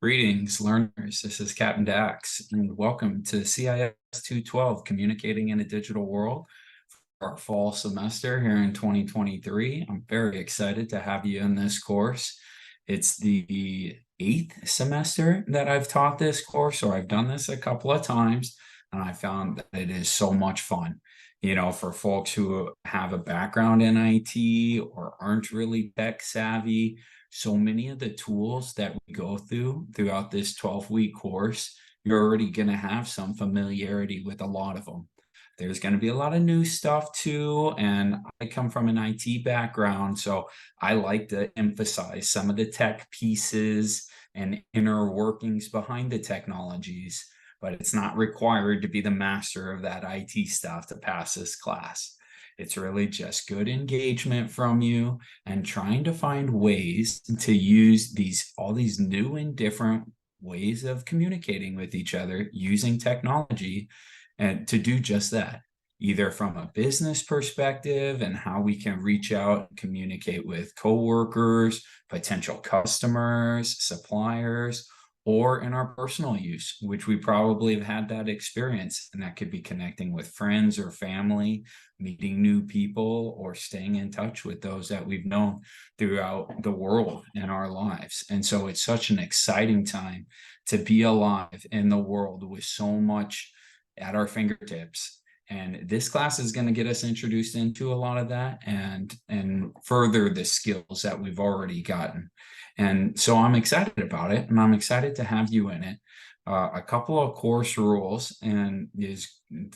Greetings, learners. This is Captain Dax, and welcome to CIS212, Communicating in a Digital World, for our fall semester here in 2023. I'm very excited to have you in this course. It's the 8th semester that I've taught this course, or I've done this a couple of times, and I found that it is so much fun. You know, for folks who have a background in IT or aren't really tech savvy, so many of the tools that we go throughout this 12-week course, you're already going to have some familiarity with a lot of them. There's going to be a lot of new stuff too, and I come from an IT background, so I like to emphasize some of the tech pieces and inner workings behind the technologies, but it's not required to be the master of that IT stuff to pass this class. It's really just good engagement from you and trying to find ways to use all these new and different ways of communicating with each other using technology and to do just that, either from a business perspective and how we can reach out and communicate with coworkers, potential customers, suppliers, or in our personal use, which we probably have had that experience. And that could be connecting with friends or family, meeting new people, or staying in touch with those that we've known throughout the world in our lives. And so it's such an exciting time to be alive in the world with so much at our fingertips. And this class is going to get us introduced into a lot of that and further the skills that we've already gotten. And so I'm excited about it, and I'm excited to have you in it. A couple of course rules, and is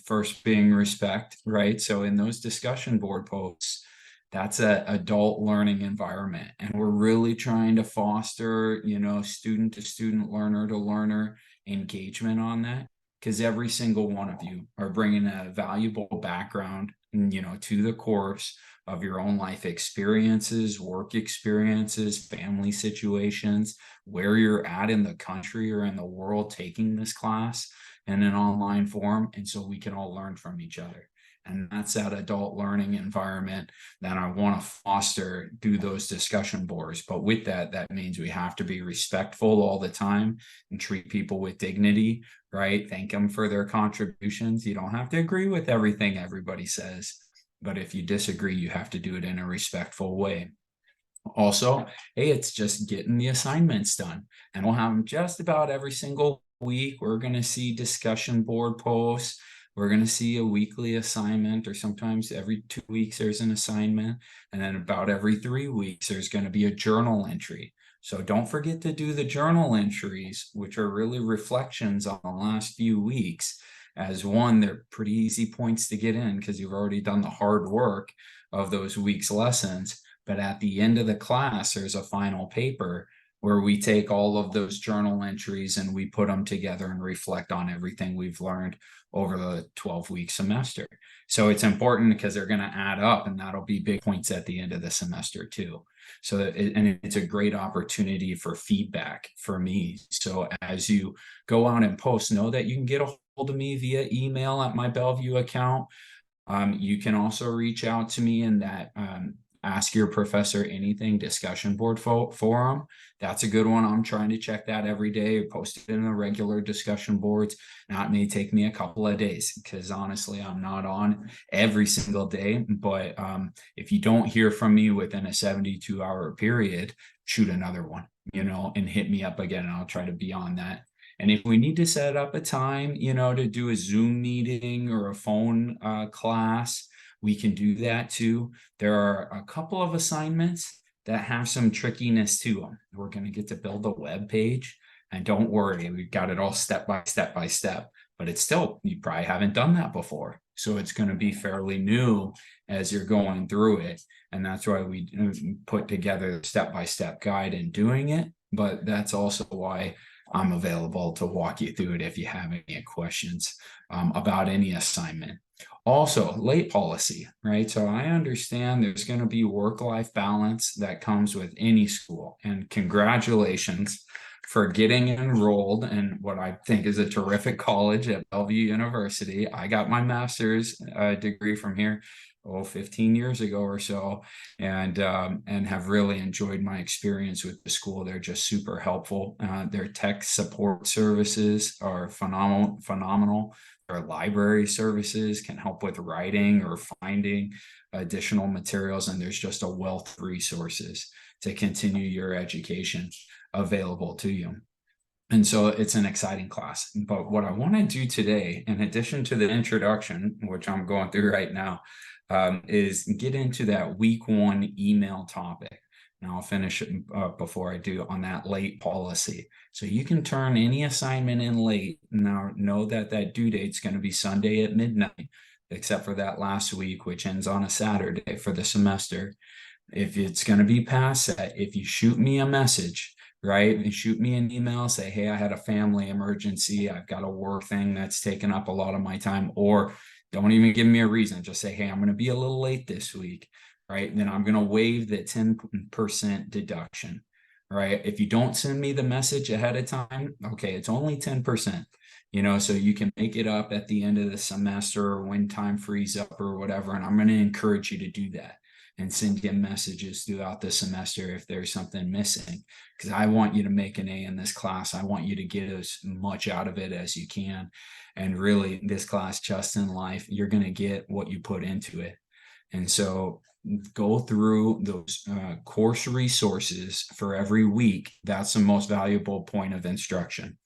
first being respect, right? So in those discussion board posts, that's an adult learning environment, and we're really trying to foster, student to student, learner to learner engagement on that, because every single one of you are bringing a valuable background, to the course of your own life experiences, work experiences, family situations, where you're at in the country or in the world taking this class in an online form. And so we can all learn from each other. And that's that adult learning environment that I want to foster through those discussion boards. But with that, that means we have to be respectful all the time and treat people with dignity, right? Thank them for their contributions. You don't have to agree with everything everybody says, but if you disagree, you have to do it in a respectful way. Also, hey, it's just getting the assignments done, and we'll have them just about every single week. We're going to see discussion board posts. We're going to see a weekly assignment, or sometimes every 2 weeks there's an assignment. And then about every 3 weeks, there's going to be a journal entry. So don't forget to do the journal entries, which are really reflections on the last few weeks. As one, they're pretty easy points to get in because you've already done the hard work of those week's lessons. But at the end of the class, there's a final paper where we take all of those journal entries and we put them together and reflect on everything we've learned over the 12-week semester. So it's important because they're going to add up, and that'll be big points at the end of the semester too. So and it's a great opportunity for feedback for me. So as you go out and post, know that you can get a hold of me via email at my Bellevue account. You can also reach out to me in that Ask Your Professor Anything discussion board forum. That's a good one. I'm trying to check that every day, post it in the regular discussion boards. Now, it may take me a couple of days because honestly, I'm not on every single day. But if you don't hear from me within a 72-hour period, shoot another one, and hit me up again, and I'll try to be on that. And if we need to set up a time, to do a Zoom meeting or a phone class, we can do that too. There are a couple of assignments that have some trickiness to them. We're going to get to build a web page, and don't worry, we've got it all step by step, but it's still, you probably haven't done that before. So it's going to be fairly new as you're going through it. And that's why we put together a step-by-step guide in doing it. But that's also why I'm available to walk you through it if you have any questions about any assignment. Also, late policy, right? So I understand there's going to be work-life balance that comes with any school. And congratulations for getting enrolled in what I think is a terrific college at Bellevue University. I got my master's degree from here, 15 years ago or so, and have really enjoyed my experience with the school. They're just super helpful. Their tech support services are phenomenal. Our library services can help with writing or finding additional materials, and there's just a wealth of resources to continue your education available to you. And so it's an exciting class. But what I want to do today, in addition to the introduction, which I'm going through right now, is get into that week 1 email topic. Now I'll finish it before I do on that late policy. So you can turn any assignment in late. Now know that that due date is going to be Sunday at midnight, except for that last week, which ends on a Saturday for the semester. If it's going to be past that, if you shoot me a message, right, and shoot me an email, say, hey, I had a family emergency, I've got a work thing that's taken up a lot of my time, or don't even give me a reason, just say, hey, I'm going to be a little late this week, right? And then I'm going to waive the 10% deduction, right? If you don't send me the message ahead of time, okay, it's only 10%, so you can make it up at the end of the semester or when time frees up or whatever. And I'm going to encourage you to do that and send you messages throughout the semester if there's something missing, because I want you to make an A in this class. I want you to get as much out of it as you can. And really, this class, just in life, you're going to get what you put into it. And so go through those course resources for every week. That's the most valuable point of instruction.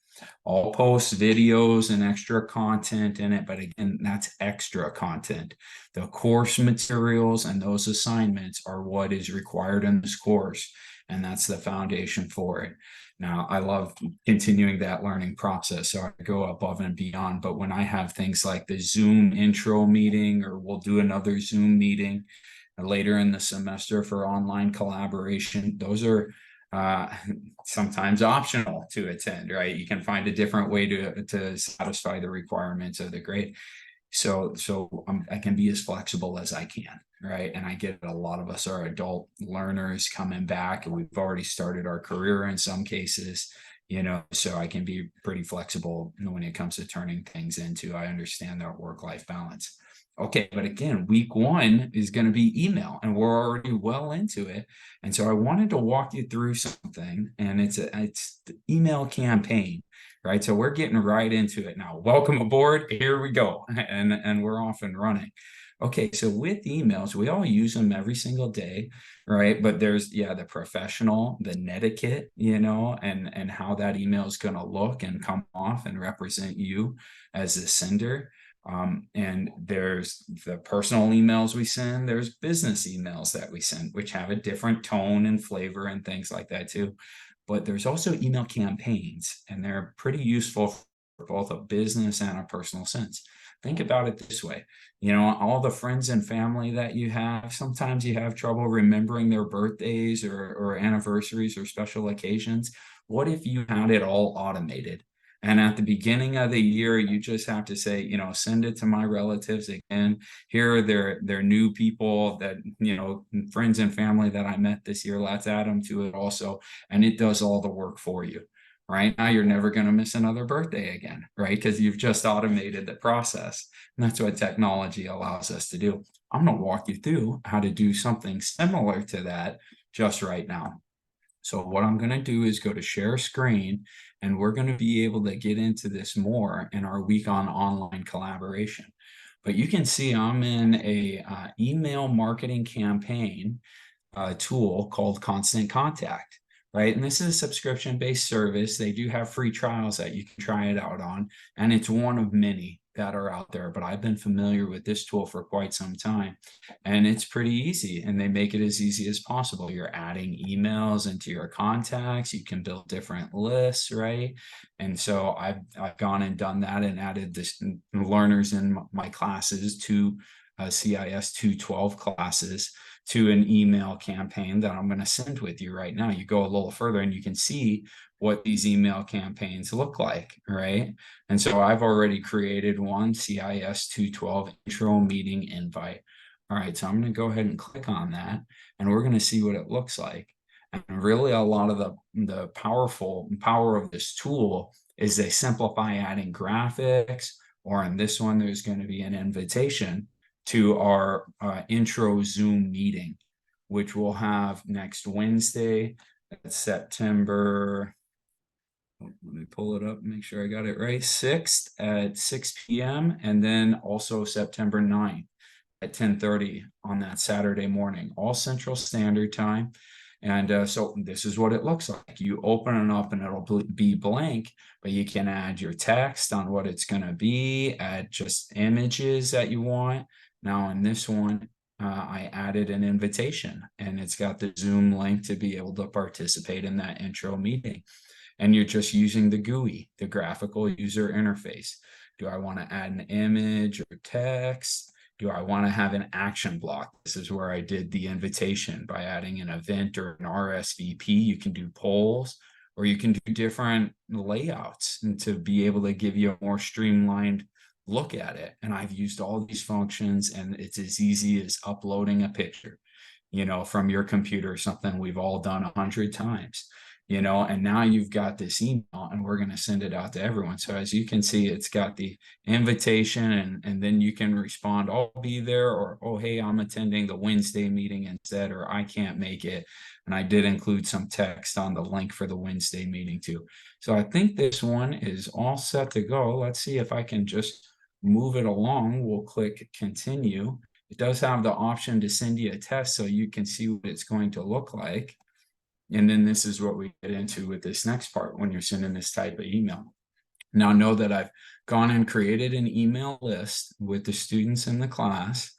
I'll post videos and extra content in it, but again, that's extra content. The course materials and those assignments are what is required in this course, and that's the foundation for it. Now, I love continuing that learning process, so I go above and beyond. But when I have things like the Zoom intro meeting, or we'll do another Zoom meeting later in the semester for online collaboration, those are sometimes optional to attend, right? You can find a different way to satisfy the requirements of the grade. So I can be as flexible as I can, right? And I get it, a lot of us are adult learners coming back, and we've already started our career in some cases, so I can be pretty flexible when it comes to turning things into. I understand that work-life balance. Okay, but again, week 1 is going to be email, and we're already well into it. And so I wanted to walk you through something, and it's the email campaign, right? So we're getting right into it now. Welcome aboard. Here we go. And we're off and running. Okay, so with emails, we all use them every single day, right? But there's, the professional, the netiquette, and how that email is going to look and come off and represent you as the sender. And there's the personal emails we send, there's business emails that we send, which have a different tone and flavor and things like that too. But there's also email campaigns, and they're pretty useful for both a business and a personal sense. Think about it this way, all the friends and family that you have, sometimes you have trouble remembering their birthdays or anniversaries or special occasions. What if you had it all automated? And at the beginning of the year, you just have to say, send it to my relatives again. Here are their new people that, friends and family that I met this year. Let's add them to it also. And it does all the work for you. Right now, you're never going to miss another birthday again, right? Because you've just automated the process. And that's what technology allows us to do. I'm going to walk you through how to do something similar to that just right now. So what I'm going to do is go to share screen, and we're going to be able to get into this more in our week on online collaboration. But you can see I'm in a email marketing campaign tool called Constant Contact, right? And this is a subscription-based service. They do have free trials that you can try it out on, and it's one of many that are out there, but I've been familiar with this tool for quite some time, and it's pretty easy, and they make it as easy as possible. You're adding emails into your contacts. You can build different lists, right? And so I've gone and done that and added this learners in my classes to CIS212 classes. to an email campaign that I'm going to send with you right now. You go a little further and you can see what these email campaigns look like, right? And so I've already created one CIS212 intro meeting invite. All right, so I'm going to go ahead and click on that, and we're going to see what it looks like. And really, a lot of the power of this tool is they simplify adding graphics, or in this one, there's going to be an invitation to our intro Zoom meeting, which we'll have next Wednesday, September. Let me pull it up, make sure I got it right. 6th at 6 p.m. and then also September 9th at 10:30 on that Saturday morning, all Central Standard Time. And so this is what it looks like. You open it up and it'll be blank, but you can add your text on what it's going to be, add just images that you want. Now in this one, I added an invitation, and it's got the Zoom link to be able to participate in that intro meeting. And you're just using the GUI, the graphical user interface. Do I want to add an image or text? Do I want to have an action block? This is where I did the invitation by adding an event or an RSVP. You can do polls, or you can do different layouts and to be able to give you a more streamlined look at it. And I've used all these functions, and it's as easy as uploading a picture, from your computer, something we've all done 100 times. And now you've got this email, and we're going to send it out to everyone. So as you can see, it's got the invitation, and then you can respond, I'll be there, or, oh, hey, I'm attending the Wednesday meeting instead, or I can't make it. And I did include some text on the link for the Wednesday meeting too. So I think this one is all set to go. Let's see if I can just move it along. We'll click continue. It does have the option to send you a test so you can see what it's going to look like. And then this is what we get into with this next part when you're sending this type of email. Now know that I've gone and created an email list with the students in the class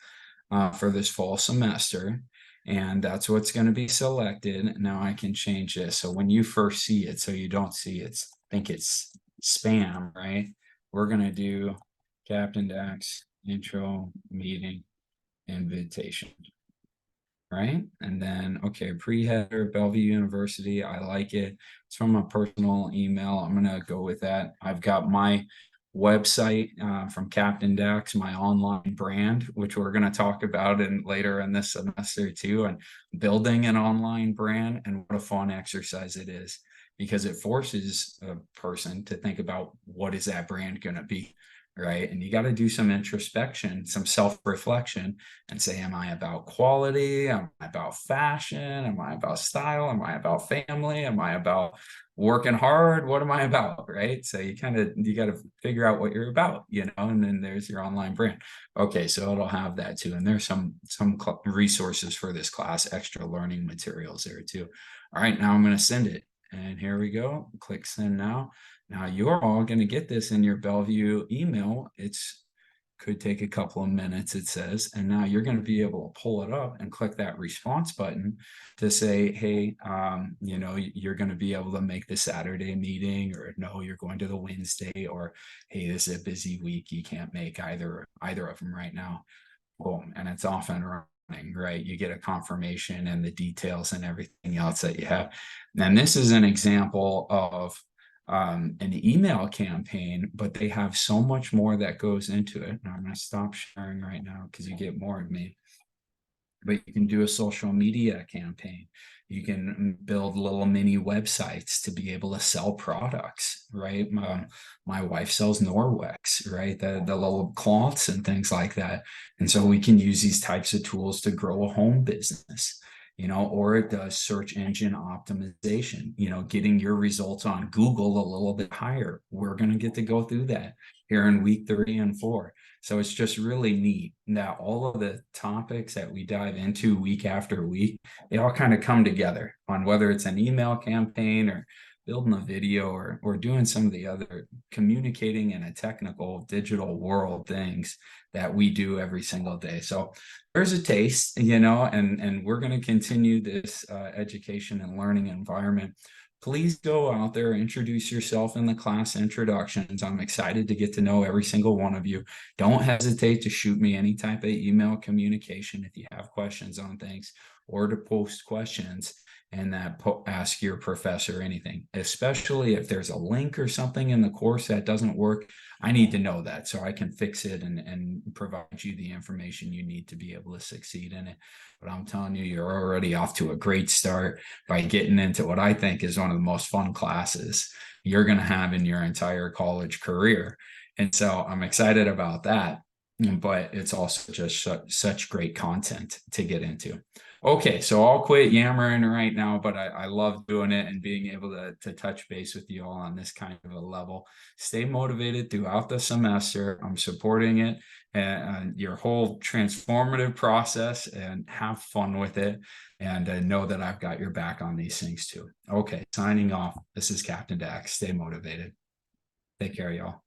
for this fall semester. And that's what's going to be selected. Now I can change this. So when you first see it, so you don't see it, think it's spam, right? We're going to do Captain Dax intro meeting invitation. Right? And then, okay, pre-header, Bellevue University, I like it. It's from a personal email. I'm going to go with that. I've got my website from Captain Dax, my online brand, which we're going to talk about later in this semester too, and building an online brand. And what a fun exercise it is, because it forces a person to think about, what is that brand going to be? Right? And you got to do some introspection, some self-reflection, and say, am I about quality? Am I about fashion? Am I about style? Am I about family? Am I about working hard? What am I about? Right? So you got to figure out what you're about, and then there's your online brand. Okay, so it'll have that too. And there's some resources for this class, extra learning materials there too. All right, now I'm going to send it. And here we go. Click send now. Now you're all going to get this in your Bellevue email. Could take a couple of minutes, it says, and now you're going to be able to pull it up and click that response button to say, hey, you're going to be able to make the Saturday meeting, or no, you're going to the Wednesday, or hey, this is a busy week, you can't make either of them right now. Boom, and it's off and running, right? You get a confirmation and the details and everything else that you have. And this is an example of an email campaign, but they have so much more that goes into it. Now I'm going to stop sharing right now because you get more of me. But you can do a social media campaign. You can build little mini websites to be able to sell products, right? My wife sells Norwex, right? The little cloths and things like that. And so we can use these types of tools to grow a home business. Or it does search engine optimization, getting your results on Google a little bit higher. We're going to get to go through that here in week 3 and 4. So it's just really neat that all of the topics that we dive into week after week, they all kind of come together on whether it's an email campaign or building a video or doing some of the other communicating in a technical digital world things that we do every single day. So there's a taste, and we're going to continue this education and learning environment. please go out there, introduce yourself in the class introductions. I'm excited to get to know every single one of you. Don't hesitate to shoot me any type of email communication if you have questions on things, or to post questions and that ask your professor anything, especially if there's a link or something in the course that doesn't work. I need to know that so I can fix it and provide you the information you need to be able to succeed in it. But I'm telling you, you're already off to a great start by getting into what I think is one of the most fun classes you're going to have in your entire college career. And so I'm excited about that. But it's also just such great content to get into. Okay, so I'll quit yammering right now, but I love doing it and being able to touch base with you all on this kind of a level. Stay motivated throughout the semester. I'm supporting it and your whole transformative process, and have fun with it. And know that I've got your back on these things too. Okay, signing off. This is Captain Dax. Stay motivated. Take care, y'all.